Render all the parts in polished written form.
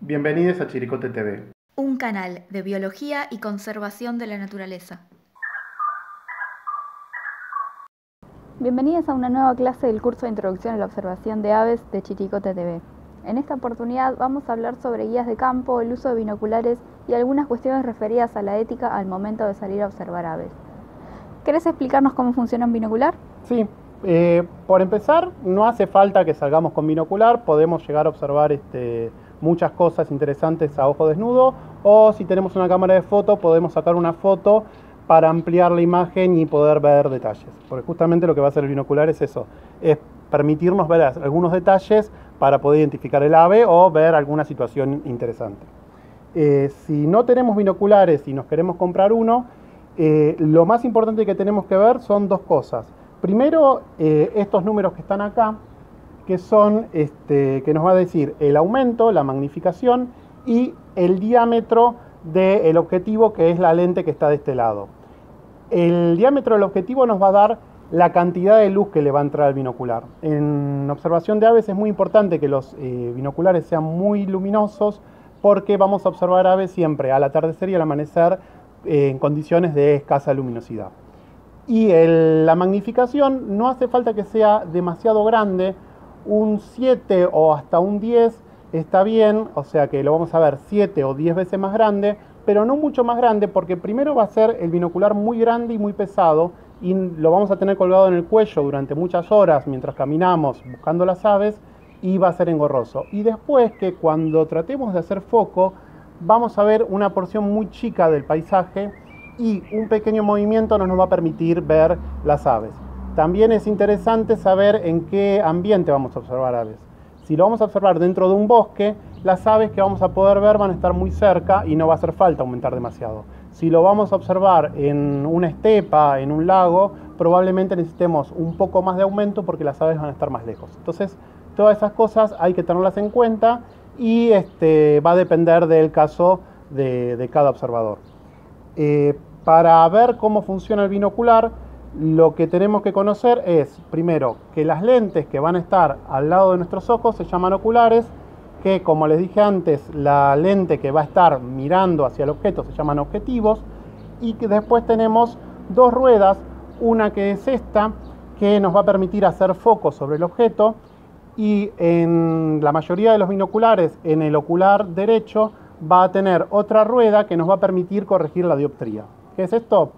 Bienvenidos a Chiricote TV. Un canal de biología y conservación de la naturaleza. Bienvenidos a una nueva clase del curso de Introducción a la Observación de Aves de Chiricote TV. En esta oportunidad vamos a hablar sobre guías de campo, el uso de binoculares y algunas cuestiones referidas a la ética al momento de salir a observar aves. ¿Querés explicarnos cómo funciona un binocular? Sí, por empezar, no hace falta que salgamos con binocular, podemos llegar a observar muchas cosas interesantes a ojo desnudo, o si tenemos una cámara de foto, podemos sacar una foto para ampliar la imagen y poder ver detalles. Porque justamente lo que va a hacer el binocular es eso, es permitirnos ver algunos detalles para poder identificar el ave o ver alguna situación interesante. Si no tenemos binoculares y nos queremos comprar uno, lo más importante que tenemos que ver son dos cosas. Primero, estos números que están acá, que son, que nos va a decir el aumento, la magnificación y el diámetro del objetivo, que es la lente que está de este lado. El diámetro del objetivo nos va a dar la cantidad de luz que le va a entrar al binocular. En observación de aves es muy importante que los binoculares sean muy luminosos, porque vamos a observar aves siempre al atardecer y al amanecer en condiciones de escasa luminosidad. Y la magnificación no hace falta que sea demasiado grande, un 7 o hasta un 10 está bien, o sea que lo vamos a ver 7 o 10 veces más grande, pero no mucho más grande, porque primero va a ser el binocular muy grande y muy pesado y lo vamos a tener colgado en el cuello durante muchas horas mientras caminamos buscando las aves y va a ser engorroso. Y después, que cuando tratemos de hacer foco, vamos a ver una porción muy chica del paisaje y un pequeño movimiento no nos va a permitir ver las aves. También es interesante saber en qué ambiente vamos a observar aves. Si lo vamos a observar dentro de un bosque, las aves que vamos a poder ver van a estar muy cerca y no va a hacer falta aumentar demasiado. Si lo vamos a observar en una estepa, en un lago, probablemente necesitemos un poco más de aumento porque las aves van a estar más lejos. Entonces, todas esas cosas hay que tenerlas en cuenta y va a depender del caso de cada observador. Para ver cómo funciona el binocular, lo que tenemos que conocer es, primero, que las lentes que van a estar al lado de nuestros ojos se llaman oculares, que, como les dije antes, la lente que va a estar mirando hacia el objeto se llaman objetivos, y que después tenemos dos ruedas, una que es esta, que nos va a permitir hacer foco sobre el objeto, y en la mayoría de los binoculares, en el ocular derecho, va a tener otra rueda que nos va a permitir corregir la dioptría. ¿Qué es esto?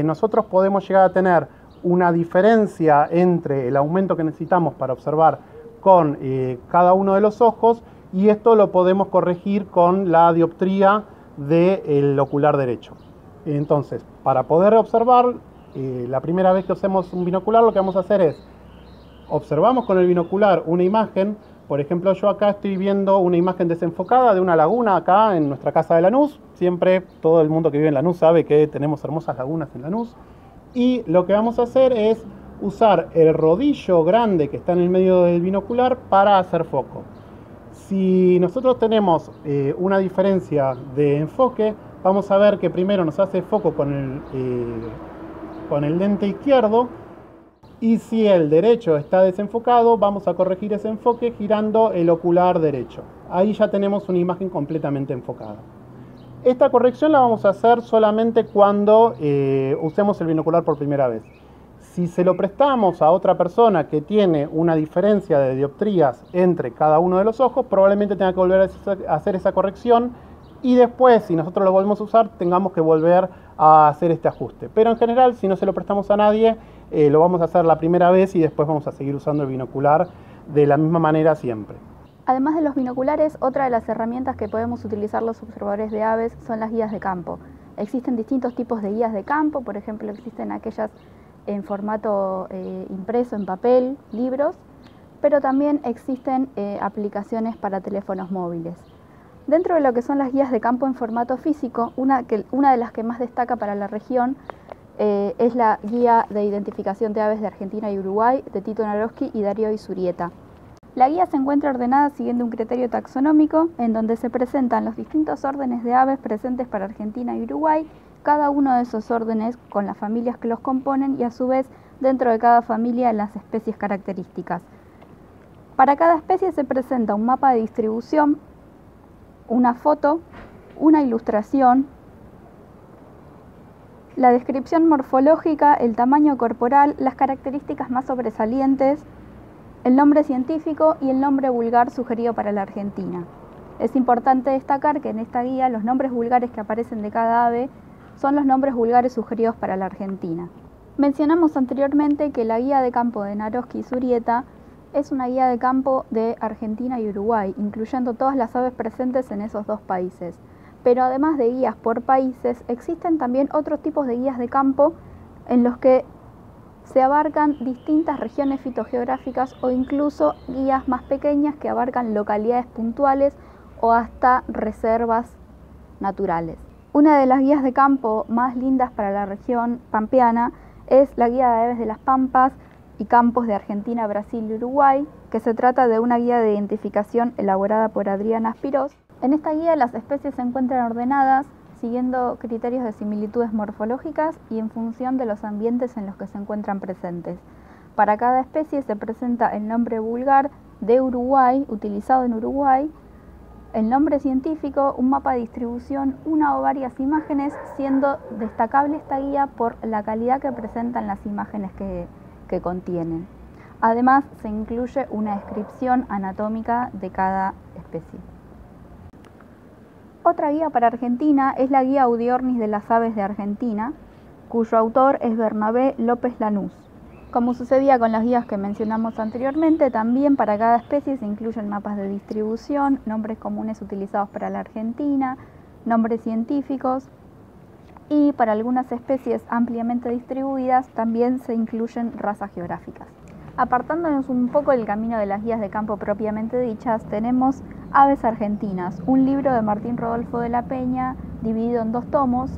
Nosotros podemos llegar a tener una diferencia entre el aumento que necesitamos para observar con cada uno de los ojos, y esto lo podemos corregir con la dioptría del ocular derecho. Entonces, para poder observar, la primera vez que usemos un binocular, lo que vamos a hacer es observamos con el binocular una imagen. Por ejemplo, yo acá estoy viendo una imagen desenfocada de una laguna acá en nuestra casa de Lanús. Siempre todo el mundo que vive en Lanús sabe que tenemos hermosas lagunas en Lanús. Y lo que vamos a hacer es usar el rodillo grande que está en el medio del binocular para hacer foco. Si nosotros tenemos una diferencia de enfoque, vamos a ver que primero nos hace foco con el lente izquierdo. Y si el derecho está desenfocado, vamos a corregir ese enfoque girando el ocular derecho. Ahí ya tenemos una imagen completamente enfocada. Esta corrección la vamos a hacer solamente cuando usemos el binocular por primera vez. Si se lo prestamos a otra persona que tiene una diferencia de dioptrías entre cada uno de los ojos, probablemente tenga que volver a hacer esa corrección, y después, si nosotros lo volvemos a usar, tengamos que volver a hacer este ajuste. Pero en general, si no se lo prestamos a nadie, lo vamos a hacer la primera vez y después vamos a seguir usando el binocular de la misma manera siempre. Además de los binoculares, otra de las herramientas que podemos utilizar los observadores de aves son las guías de campo. Existen distintos tipos de guías de campo, por ejemplo, existen aquellas en formato impreso, en papel, libros, pero también existen aplicaciones para teléfonos móviles. Dentro de lo que son las guías de campo en formato físico, una de las que más destaca para la región es la Guía de Identificación de Aves de Argentina y Uruguay, de Tito Naroski y Darío Izurieta. La guía se encuentra ordenada siguiendo un criterio taxonómico, en donde se presentan los distintos órdenes de aves presentes para Argentina y Uruguay, cada uno de esos órdenes con las familias que los componen y a su vez dentro de cada familia las especies características. Para cada especie se presenta un mapa de distribución una foto, una ilustración, la descripción morfológica, el tamaño corporal, las características más sobresalientes, el nombre científico y el nombre vulgar sugerido para la Argentina. Es importante destacar que en esta guía los nombres vulgares que aparecen de cada ave son los nombres vulgares sugeridos para la Argentina. Mencionamos anteriormente que la guía de campo de Naroski y Zurieta es una guía de campo de Argentina y Uruguay, incluyendo todas las aves presentes en esos dos países. Pero además de guías por países, existen también otros tipos de guías de campo en los que se abarcan distintas regiones fitogeográficas o incluso guías más pequeñas que abarcan localidades puntuales o hasta reservas naturales. Una de las guías de campo más lindas para la región pampeana es la guía de aves de las pampas y campos de Argentina, Brasil y Uruguay, que se trata de una guía de identificación elaborada por Adriana Aspirós. En esta guía las especies se encuentran ordenadas siguiendo criterios de similitudes morfológicas y en función de los ambientes en los que se encuentran presentes. Para cada especie se presenta el nombre vulgar de Uruguay, utilizado en Uruguay, el nombre científico, un mapa de distribución, una o varias imágenes, siendo destacable esta guía por la calidad que presentan las imágenes que contienen. Además, se incluye una descripción anatómica de cada especie. Otra guía para Argentina es la guía Audiornis de las aves de Argentina, cuyo autor es Bernabé López Lanús. Como sucedía con las guías que mencionamos anteriormente, también para cada especie se incluyen mapas de distribución, nombres comunes utilizados para la Argentina, nombres científicos y para algunas especies ampliamente distribuidas también se incluyen razas geográficas. Apartándonos un poco del camino de las guías de campo propiamente dichas, tenemos Aves Argentinas, un libro de Martín Rodolfo de la Peña dividido en 2 tomos,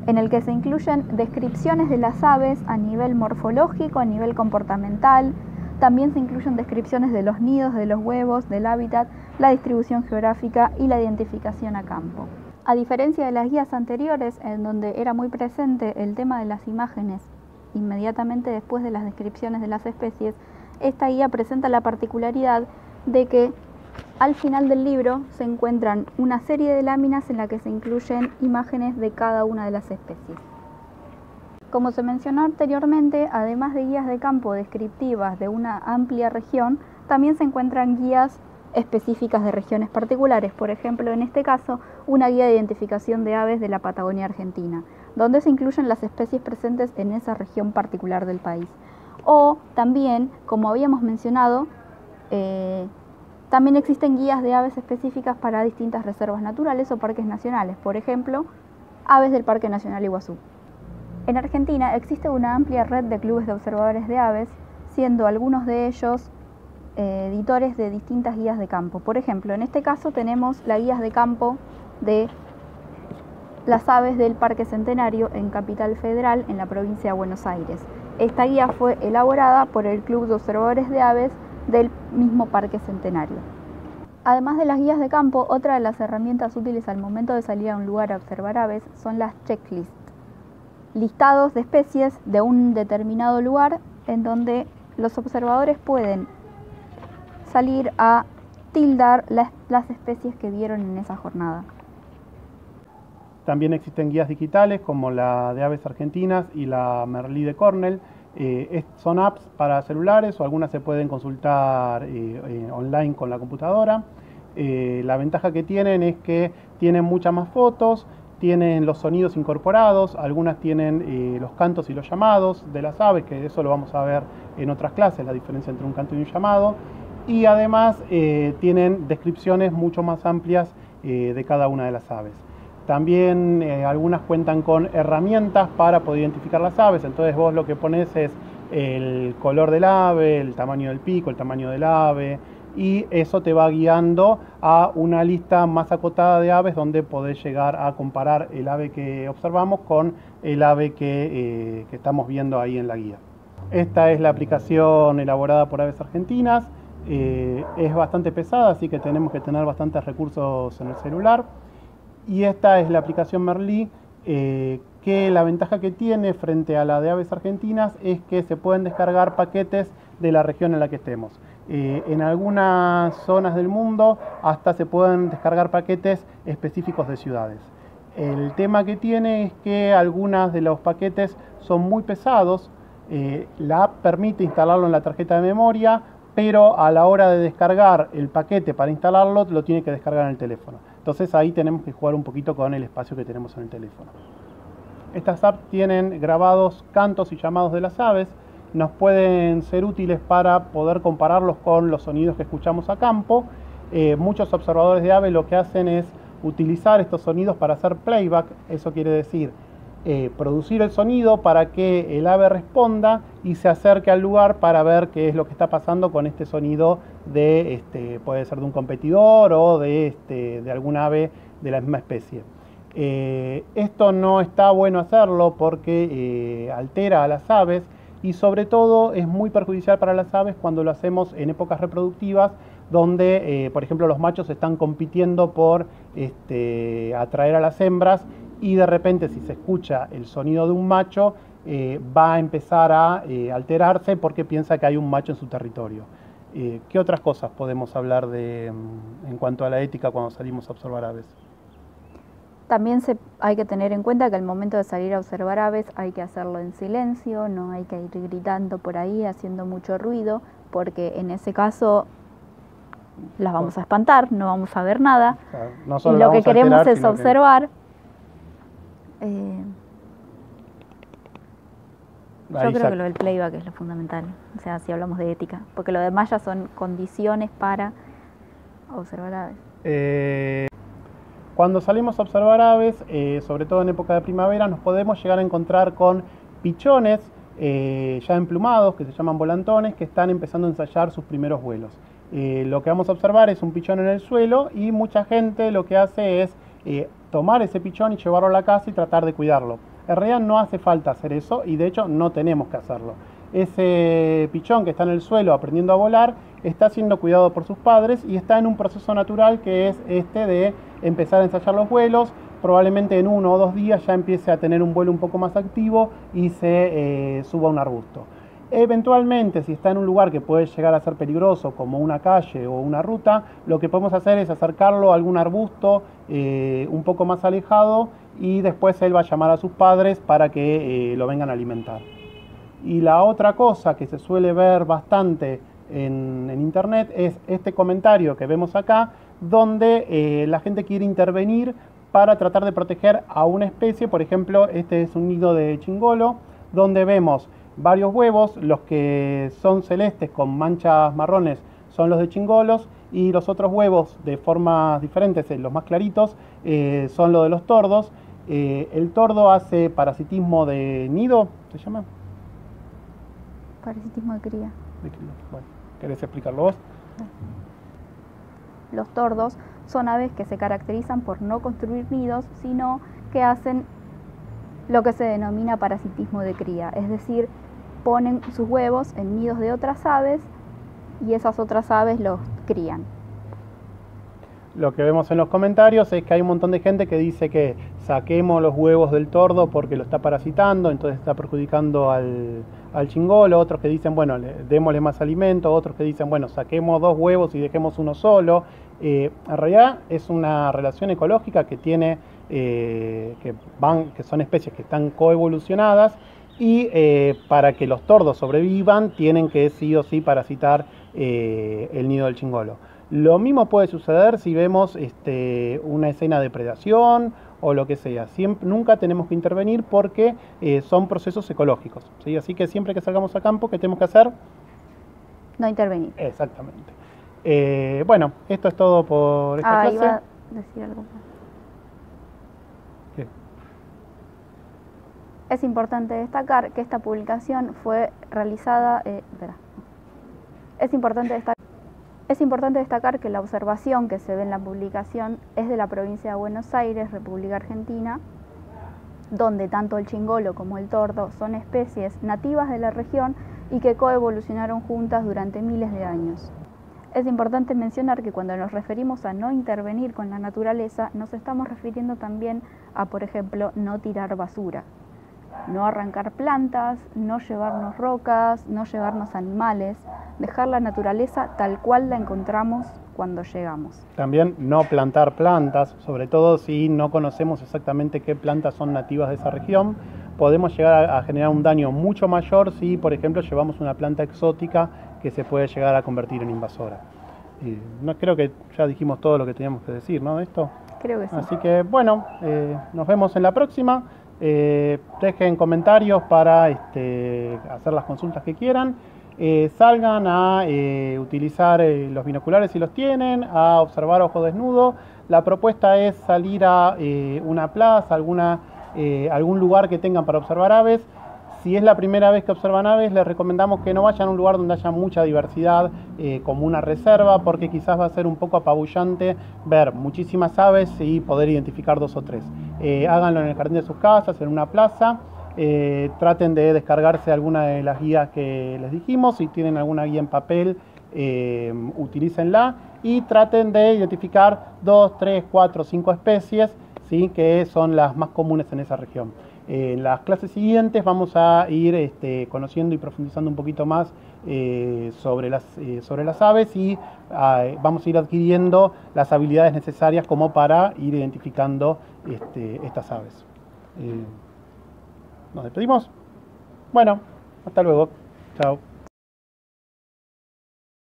en el que se incluyen descripciones de las aves a nivel morfológico, a nivel comportamental. También se incluyen descripciones de los nidos, de los huevos, del hábitat, la distribución geográfica y la identificación a campo. A diferencia de las guías anteriores, en donde era muy presente el tema de las imágenes inmediatamente después de las descripciones de las especies, esta guía presenta la particularidad de que al final del libro se encuentran una serie de láminas en la que se incluyen imágenes de cada una de las especies. Como se mencionó anteriormente, además de guías de campo descriptivas de una amplia región, también se encuentran guías específicas de regiones particulares. Por ejemplo, en este caso, una guía de identificación de aves de la Patagonia Argentina, donde se incluyen las especies presentes en esa región particular del país. O también, como habíamos mencionado, también existen guías de aves específicas para distintas reservas naturales o parques nacionales, por ejemplo, aves del Parque Nacional Iguazú. En Argentina existe una amplia red de clubes de observadores de aves, siendo algunos de ellos editores de distintas guías de campo. Por ejemplo, en este caso tenemos la guía de campo de las aves del Parque Centenario en Capital Federal, en la provincia de Buenos Aires. Esta guía fue elaborada por el Club de Observadores de Aves del mismo Parque Centenario. Además de las guías de campo, otra de las herramientas útiles al momento de salir a un lugar a observar aves son las checklists, listados de especies de un determinado lugar en donde los observadores pueden salir a tildar las especies que vieron en esa jornada. También existen guías digitales como la de Aves Argentinas y la Merlí de Cornell. Son apps para celulares o algunas se pueden consultar online con la computadora. La ventaja que tienen es que tienen muchas más fotos, tienen los sonidos incorporados, algunas tienen los cantos y los llamados de las aves, que eso lo vamos a ver en otras clases, la diferencia entre un canto y un llamado. Y además tienen descripciones mucho más amplias de cada una de las aves. También algunas cuentan con herramientas para poder identificar las aves, entonces vos lo que pones es el color del ave, el tamaño del pico, el tamaño del ave, y eso te va guiando a una lista más acotada de aves donde podés llegar a comparar el ave que observamos con el ave que estamos viendo ahí en la guía. Esta es la aplicación elaborada por Aves Argentinas. Es bastante pesada, así que tenemos que tener bastantes recursos en el celular. Y esta es la aplicación Merlí, que la ventaja que tiene frente a la de Aves Argentinas es que se pueden descargar paquetes de la región en la que estemos. En algunas zonas del mundo hasta se pueden descargar paquetes específicos de ciudades. El tema que tiene es que algunos de los paquetes son muy pesados. La app permite instalarlo en la tarjeta de memoria, pero a la hora de descargar el paquete para instalarlo, lo tiene que descargar en el teléfono. Entonces ahí tenemos que jugar un poquito con el espacio que tenemos en el teléfono. Estas apps tienen grabados cantos y llamados de las aves. Nos pueden ser útiles para poder compararlos con los sonidos que escuchamos a campo. Muchos observadores de aves lo que hacen es utilizar estos sonidos para hacer playback. Eso quiere decir producir el sonido para que el ave responda y se acerque al lugar para ver qué es lo que está pasando con este sonido de, puede ser de un competidor o de algún ave de la misma especie. Esto no está bueno hacerlo porque altera a las aves y sobre todo es muy perjudicial para las aves cuando lo hacemos en épocas reproductivas donde, por ejemplo, los machos están compitiendo por atraer a las hembras y de repente si se escucha el sonido de un macho va a empezar a alterarse porque piensa que hay un macho en su territorio. ¿Qué otras cosas podemos hablar en cuanto a la ética cuando salimos a observar aves? También hay que tener en cuenta que al momento de salir a observar aves hay que hacerlo en silencio, no hay que ir gritando por ahí, haciendo mucho ruido, porque en ese caso las vamos a espantar, no vamos a ver nada. Claro, no solo y lo que queremos alterar, es observar. Yo creo que lo del playback es lo fundamental, o sea, si hablamos de ética, porque lo demás ya son condiciones para observar aves. Cuando salimos a observar aves, sobre todo en época de primavera, nos podemos llegar a encontrar con pichones ya emplumados, que se llaman volantones, que están empezando a ensayar sus primeros vuelos. Lo que vamos a observar es un pichón en el suelo y mucha gente lo que hace es tomar ese pichón y llevarlo a la casa y tratar de cuidarlo. En realidad no hace falta hacer eso y de hecho no tenemos que hacerlo. Ese pichón que está en el suelo aprendiendo a volar está siendo cuidado por sus padres y está en un proceso natural que es de empezar a ensayar los vuelos. Probablemente en 1 o 2 días ya empiece a tener un vuelo un poco más activo y se suba a un arbusto. Eventualmente, si está en un lugar que puede llegar a ser peligroso, como una calle o una ruta, lo que podemos hacer es acercarlo a algún arbusto un poco más alejado y después él va a llamar a sus padres para que lo vengan a alimentar. Y la otra cosa que se suele ver bastante en internet es este comentario que vemos acá, donde la gente quiere intervenir para tratar de proteger a una especie. Por ejemplo, este es un nido de chingolo, donde vemos varios huevos. Los que son celestes con manchas marrones son los de chingolos y los otros huevos de formas diferentes, los más claritos, son los de los tordos. El tordo hace parasitismo de nido, ¿se llama? Parasitismo de cría. Bueno, ¿querés explicarlo vos? Los tordos son aves que se caracterizan por no construir nidos, sino que hacen lo que se denomina parasitismo de cría, es decir, ponen sus huevos en nidos de otras aves y esas otras aves los crían. Lo que vemos en los comentarios es que hay un montón de gente que dice que saquemos los huevos del tordo porque lo está parasitando, entonces está perjudicando al chingolo. Otros que dicen, bueno, démosle más alimento. Otros que dicen, bueno, saquemos 2 huevos y dejemos uno solo. En realidad es una relación ecológica que tiene, que son especies que están coevolucionadas y para que los tordos sobrevivan tienen que sí o sí parasitar el nido del chingolo. Lo mismo puede suceder si vemos una escena de predación o lo que sea. Nunca tenemos que intervenir porque son procesos ecológicos, ¿sí? Así que siempre que salgamos a campo, ¿qué tenemos que hacer? No intervenir. Exactamente. Bueno, esto es todo por esta clase. Iba a decir algo más. ¿Qué? Es importante destacar que esta publicación fue realizada... Es importante destacar que la observación que se ve en la publicación es de la provincia de Buenos Aires, República Argentina, donde tanto el chingolo como el tordo son especies nativas de la región y que coevolucionaron juntas durante miles de años. Es importante mencionar que cuando nos referimos a no intervenir con la naturaleza, nos estamos refiriendo también a, por ejemplo, no tirar basura. no arrancar plantas, no llevarnos rocas, no llevarnos animales, dejar la naturaleza tal cual la encontramos cuando llegamos. También no plantar plantas, sobre todo si no conocemos exactamente qué plantas son nativas de esa región. Podemos llegar a generar un daño mucho mayor si, por ejemplo, llevamos una planta exótica que se puede llegar a convertir en invasora. No, creo que ya dijimos todo lo que teníamos que decir, ¿no? De esto. Creo que sí. Así que, bueno, nos vemos en la próxima. Dejen comentarios para hacer las consultas que quieran. Salgan a utilizar los binoculares si los tienen, a observar a ojo desnudo. La propuesta es salir a una plaza, algún lugar que tengan para observar aves. Si es la primera vez que observan aves, les recomendamos que no vayan a un lugar donde haya mucha diversidad, como una reserva, porque quizás va a ser un poco apabullante ver muchísimas aves y poder identificar 2 o 3. Háganlo en el jardín de sus casas, en una plaza. Traten de descargarse alguna de las guías que les dijimos. Si tienen alguna guía en papel, utilícenla y traten de identificar 2, 3, 4, 5 especies, ¿sí?, que son las más comunes en esa región. En las clases siguientes vamos a ir conociendo y profundizando un poquito más sobre las aves y vamos a ir adquiriendo las habilidades necesarias como para ir identificando estas aves. Nos despedimos. Bueno, hasta luego. Chao.